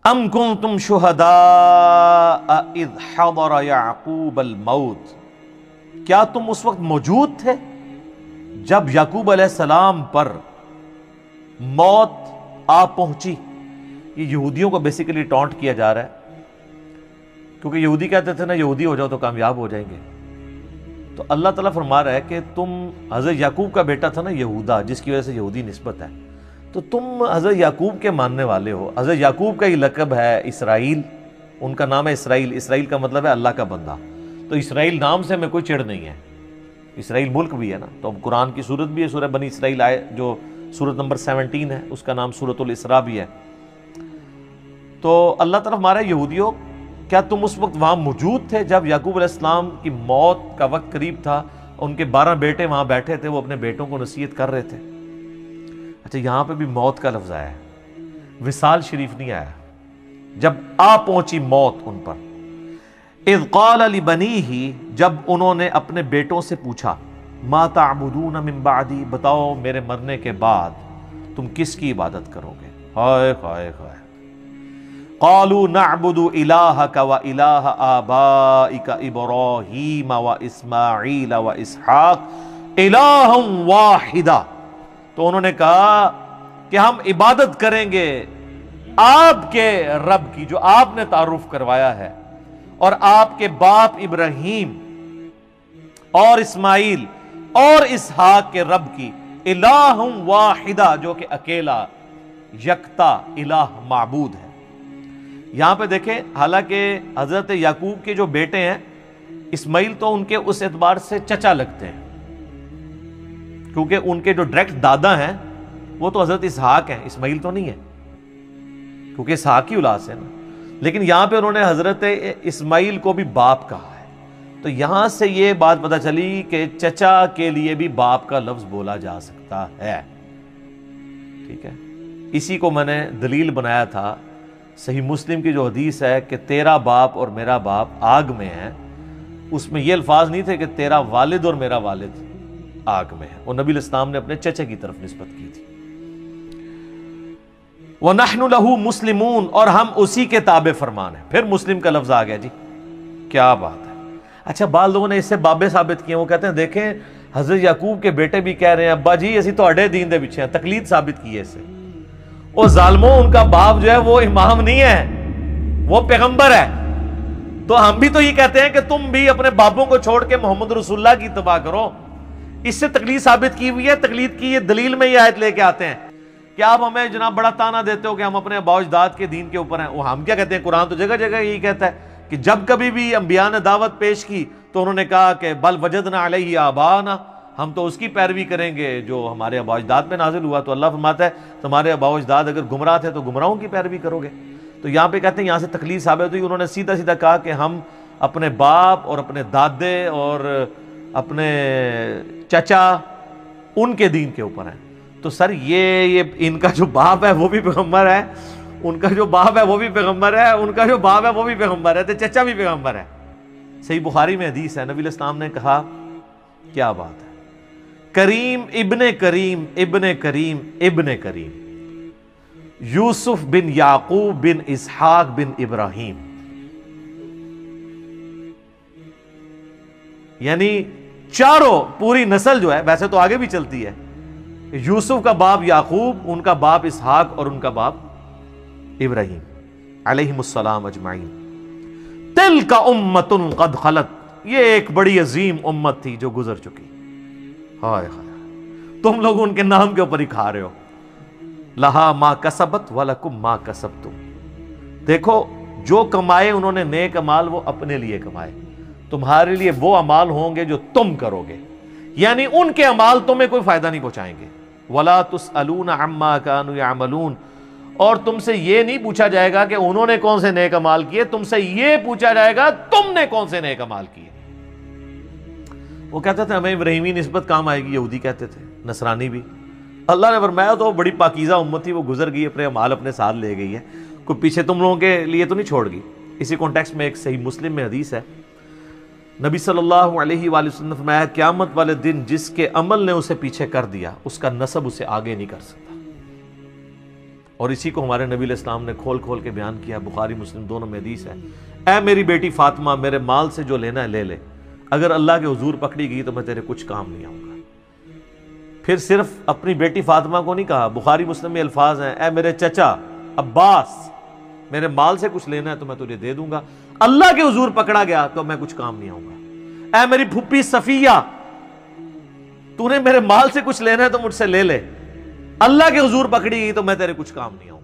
ام کنتم شہداء اذ حضر یعقوب الموت، کیا تم اس وقت موجود تھے جب یعقوب علیہ السلام پر موت آ پہنچی؟ یہ یہودیوں کو بیسیکلی ٹونٹ کیا جا رہا ہے، کیونکہ یہودی کہتے تھے نا یہودی ہو جاؤ تو کامیاب ہو جائیں گے. تو اللہ تعالیٰ فرما رہا ہے کہ تم حضرت یعقوب کا بیٹا تھا نا یہودا، جس کی وجہ سے یہودی نسبت ہے، تو تم حضرت یعقوب کے ماننے والے ہو. حضرت یعقوب کا یہ لقب ہے اسرائیل، ان کا نام ہے اسرائیل. اسرائیل کا مطلب ہے اللہ کا بندہ. تو اسرائیل نام سے ہمیں کوئی چڑ نہیں ہے، اسرائیل ملک بھی ہے نا. تو اب قرآن کی سورت بھی ہے سورہ بنی اسرائیل آئے، جو سورت نمبر 17 ہے، اس کا نام سورت الاسراء بھی ہے. تو اللہ تعالیٰ ہمارا یہودیوں، کیا تم اس وقت وہاں موجود تھے جب یعقوب علیہ السلام کی موت کا وقت قریب تھا؟ ان کے 12 بیٹے وہاں بیٹھے تھے، وہ اپنے بیٹوں کو نصیحت کر رہے تھے. اچھا، یہاں پہ بھی موت کا لفظ آیا ہے، وصال شریف نہیں آیا. جب آ پہنچی موت ان پر. اذ قال لبنیہ، جب انہوں نے اپنے بیٹوں سے پوچھا، ما تعبدون من بعدی، بتاؤ میرے مرنے کے بعد تم کس کی عبادت کرو گے؟ ہائے ہائے ہائے. قالوا نعبد الہک و الہ آبائک ابراہیم و اسماعیل و اسحاق الہ واحدا. تو انہوں نے کہا کہ ہم عبادت کریں گے آپ کے رب کی، جو آپ نے تعارف کروایا ہے، اور آپ کے باپ ابراہیم اور اسماعیل اور اسحاق کے رب کی، الہ واحدہ، جو کہ اکیلا یکتا الہ معبود ہے. یہاں پہ دیکھیں، حالانکہ حضرت یعقوب کے جو بیٹے ہیں اسماعیل تو ان کے اس اعتبار سے چچا لگتے ہیں، کیونکہ ان کے جو ڈائریکٹ دادا ہیں وہ تو حضرت اسحاق ہیں، اسماعیل تو نہیں ہے، کیونکہ اسحاق کی اولاد سے ہے نا. لیکن یہاں پہ انہوں نے حضرت اسماعیل کو بھی باپ کہا ہے. تو یہاں سے یہ بات پتہ چلی کہ چچا کے لیے بھی باپ کا لفظ بولا جا سکتا ہے. ٹھیک ہے، اسی کو میں نے دلیل بنایا تھا. صحیح مسلم کی جو حدیث ہے کہ تیرا باپ اور میرا باپ آگ میں ہے، اس میں یہ الفاظ نہیں تھے کہ تیرا والد اور میرا والد آگ میں ہے. وہ نبی علیہ السلام نے اپنے چچے کی طرف نسبت کی تھی. وَنَحْنُ لَهُ مُسْلِمُونَ، اور ہم اسی کے تابع فرمان ہیں. پھر مسلم کا لفظ آ گیا. جی کیا بات ہے. اچھا، بعض لوگوں نے اس سے بابے ثابت کیے. وہ کہتے ہیں دیکھیں حضرت یعقوب کے بیٹے بھی کہہ رہے ہیں ابا جی اسی تو اڈے دین دے پیچھے ہیں، تقلید ثابت کی ہے اس سے. وہ ظالموں، ان کا باپ جو ہے وہ امام نہیں ہے، وہ پیغمبر ہے. تو ہم بھی تو یہ کہتے ہیں کہ تم بھی اپنے باپوں کو چھوڑ کے محمد رسول اللہ کی اتباع کرو. اس سے تقلید ثابت کی ہوئی ہے. تقلید کی یہ دلیل میں یہ آیت لے کے آتے ہیں کہ آپ ہمیں جناب بڑا تانا دیتے ہو کہ ہم اپنے آباء و اجداد کے دین کے اوپر ہیں. وہ ہم کیا کہتے ہیں، قرآن تو جگہ جگہ یہی کہتا ہے کہ جب کبھی بھی انبیاء نے دعوت پیش کی تو انہوں نے کہا کہ بل وجدنا علیہ آباءنا، ہم تو اس کی پیروی کریں گے جو ہمارے آباء و اجداد پہ نازل ہوا. تو اللہ فرماتا ہے تمہارے آباء و اجداد اگر گمراہ تھے تو گمراہوں کی پیروی کرو گے. تو یہاں پہ کہتے ہیں یہاں سے تقلید ثابت ہوئی. انہوں نے سیدھا سیدھا کہا کہ ہم اپنے باپ اور اپنے دادے اور اپنے چچا ان کے دین کے اوپر ہیں. تو سر یہ ان کا جو باپ ہے وہ بھی پیغمبر ہے، ان کا جو باپ ہے وہ بھی پیغمبر ہے، ان کا جو باپ ہے وہ بھی پیغمبر ہے، تو چچا بھی پیغمبر ہے. صحیح بخاری میں حدیث ہے، نبی علیہ السلام نے کہا، کیا بات ہے، کریم ابن کریم ابن کریم ابن کریم، یوسف بن یعقوب بن اسحاق بن ابراہیم. یعنی چاروں پوری نسل جو ہے، ویسے تو آگے بھی چلتی ہے، یوسف کا باپ یعقوب، ان کا باپ اسحاق اور ان کا باپ ابراہیم علیہم السلام اجمعین. تلک امۃ قد خلت، یہ ایک بڑی عظیم امت تھی جو گزر چکی. ہائے ہائے، تم لوگ ان کے نام کے اوپر ہی کھا رہے ہو. لہا ما کسبت ولکم ما کسبتم، دیکھو جو کمائے انہوں نے نیک اعمال وہ اپنے لیے کمائے، تمہارے لیے وہ اعمال ہوں گے جو تم کرو گے، یعنی ان کے اعمال تمہیں کوئی فائدہ نہیں پہنچائیں گے. ولا تسألون عما كانوا يعملون، اور تم سے یہ نہیں پوچھا جائے گا کہ انہوں نے کون سے نیک اعمال کیے، تم سے یہ پوچھا جائے گا تم نے کون سے نیک اعمال کیے. وہ کہتے تھے ہمیں ابراہیمی نسبت کام آئے گی، یہودی کہتے تھے، نصرانی بھی. اللہ نے فرمایا تو بڑی پاکیزہ امت تھی، وہ گزر گئی، اپنے اعمال اپنے ساتھ لے گئی ہے، کوئی پیچھے تم لوگوں کے لیے تو نہیں چھوڑ گئی. اسی کانٹیکسٹ میں ایک صحیح مسلم میں حدیث ہے، نبی صلی اللہ علیہ وآلہ وسلم نے فرمایا قیامت والے دن جس کے عمل نے اسے پیچھے کر دیا اس کا نسب اسے آگے نہیں کر سکتا. اور اسی کو ہمارے نبی علیہ السلام نے کھول کھول کے بیان کیا، بخاری مسلم دونوں میں حدیث ہے، اے میری بیٹی فاطمہ میرے مال سے جو لینا ہے لے لے، اگر اللہ کے حضور پکڑی گئی تو میں تیرے کچھ کام نہیں آؤں گا۔ پھر صرف اپنی بیٹی فاطمہ کو نہیں کہا، بخاری مسلم میں الفاظ ہیں، اے میرے چچا عباس میرے مال سے کچھ لینا ہے تو میں تجھے دے دوں گا، اللہ کے حضور پکڑا گیا تو میں کچھ کام نہیں آؤں گا۔ اے میری پھپھی صفیہ تو نے میرے مال سے کچھ لینا ہے تو مجھ سے لے لے، اللہ کے حضور پکڑی گئی تو میں تیرے کچھ کام نہیں آؤں گا۔